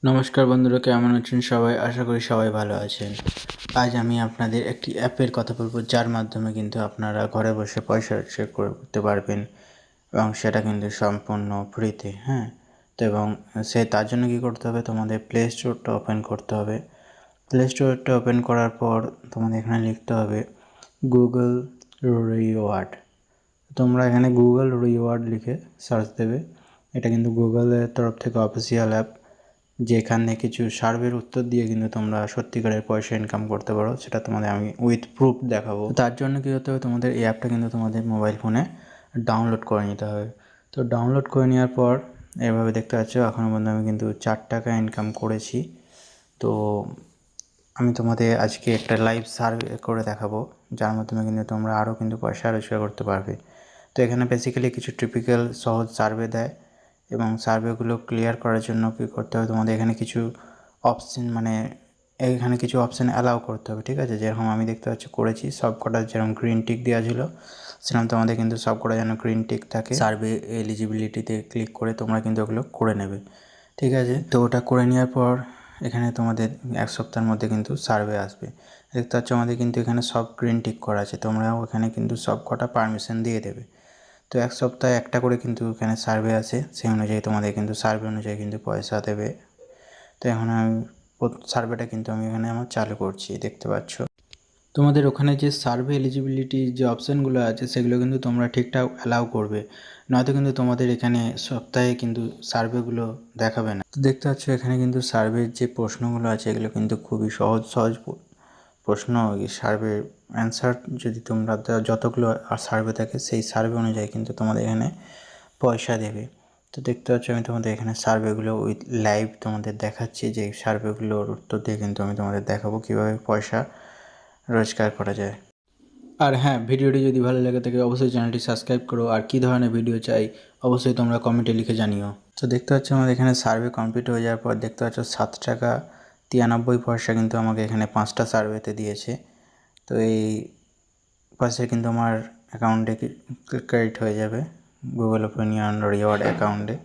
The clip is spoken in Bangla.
নমস্কার বন্ধুরা, কেমন আছেন সবাই? আশা করি সবাই ভালো আছেন। আজ আমি আপনাদের একটি অ্যাপের কথা বলবো, যার মাধ্যমে কিন্তু আপনারা ঘরে বসে পয়সা সেভ করতে পারবেন এবং সেটা কিন্তু সম্পূর্ণ ফ্রিতে। হ্যাঁ, তো এবং তার জন্য কী করতে হবে, তোমাদের প্লে স্টোরটা ওপেন করতে হবে। প্লে স্টোরটা ওপেন করার পর তোমাদের এখানে লিখতে হবে গুগল রিওয়ার্ড। তোমরা এখানে গুগল রিওয়ার্ড লিখে সার্চ দেবে। এটা কিন্তু গুগলের তরফ থেকে অফিসিয়াল অ্যাপ, যেখানে কিছু সার্ভের উত্তর দিয়ে কিন্তু তোমরা সত্যিকারের পয়সা ইনকাম করতে পারো। সেটা তোমাদের আমি উইথ প্রুফ দেখাবো। তার জন্য কী হতে হবে, তোমাদের এই অ্যাপটা কিন্তু তোমাদের মোবাইল ফোনে ডাউনলোড করে নিতে হবে। তো ডাউনলোড করে নেওয়ার পর এভাবে দেখতে পাচ্ছ, এখনও পর্যন্ত আমি কিন্তু 4 টাকা ইনকাম করেছি। তো আমি তোমাদের আজকে একটা লাইভ সার্ভে করে দেখাবো, যার মাধ্যমে কিন্তু তোমরা আরও কিন্তু পয়সা রোজগার করতে পারবে। তো এখানে বেসিক্যালি কিছু টিপিক্যাল সহজ সার্ভে দেয় এবং সার্ভেগুলো ক্লিয়ার করার জন্য কী করতে হবে, তোমাদের এখানে কিছু অপশান এখানে কিছু অপশান অ্যালাউ করতে হবে। ঠিক আছে, যেরকম আমি দেখতে পাচ্ছি করেছি, সব কটা যেরকম গ্রিন টিক দেওয়া ছিল সেরকম তোমাদের কিন্তু সব কটা যেন গ্রিন টিক থাকে। সার্ভে এলিজিবিলিটিতে ক্লিক করে তোমরা কিন্তু ওগুলো করে নেবে। ঠিক আছে, তো ওটা করে নেওয়ার পর এখানে তোমাদের 1 সপ্তাহের মধ্যে কিন্তু সার্ভে আসবে। দেখতে পাচ্ছ আমাদের কিন্তু এখানে সব গ্রিন টিক করা আছে, তোমরাও এখানে কিন্তু সব কটা পারমিশন দিয়ে দেবে। তো 1 সপ্তাহে একটা করে কিন্তু এখানে সার্ভে আসে, সেই অনুযায়ী তোমাদের কিন্তু সার্ভে অনুযায়ী কিন্তু পয়সা দেবে। তো এখন আমি সার্ভেটা কিন্তু আমি এখানে আমার চালু করছি, দেখতে পাচ্ছ। তোমাদের ওখানে যে সার্ভে এলিজিবিলিটি যে অপশানগুলো আছে সেগুলো কিন্তু তোমরা ঠিকঠাক অ্যালাউ করবে, নয়তো কিন্তু তোমাদের এখানে সপ্তাহে কিন্তু সার্ভেগুলো দেখাবে না। তো দেখতে পাচ্ছ এখানে কিন্তু সার্ভের যে প্রশ্নগুলো আছে এগুলো কিন্তু খুবই সহজ সহজ প্রশ্ন। এই সার্ভের অ্যান্সার যদি তোমরা যতগুলো সার্ভে থাকে সেই সার্ভে অনুযায়ী কিন্তু তোমাদের এখানে পয়সা দেবে। তো দেখতে পাচ্ছ আমি তোমাদের এখানে সার্ভেগুলো উইথ লাইভ তোমাদের দেখাচ্ছি, যে সার্ভেগুলোর উত্তর দিয়ে কিন্তু আমি তোমাদের দেখাবো কীভাবে পয়সা রোজগার করা যায়। আর হ্যাঁ, ভিডিওটি যদি ভালো লাগে থাকে অবশ্যই চ্যানেলটি সাবস্ক্রাইব করো। আর কী ধরনের ভিডিও চাই অবশ্যই তোমরা কমেন্টে লিখে জানিও। তো দেখতে পাচ্ছ আমাদের এখানে সার্ভে কমপ্লিট হয়ে যাওয়ার পর দেখতে পাচ্ছ 7 টাকা 93 পয়সা কিন্তু আমাকে এখানে 5টা সার্ভেতে দিয়েছে। তো এই পয়সা কিন্তু আমার অ্যাকাউন্টে ক্রেডিট হয়ে যাবে, গুগল ওপেনিয়ন রিওয়ার্ড অ্যাকাউন্টে।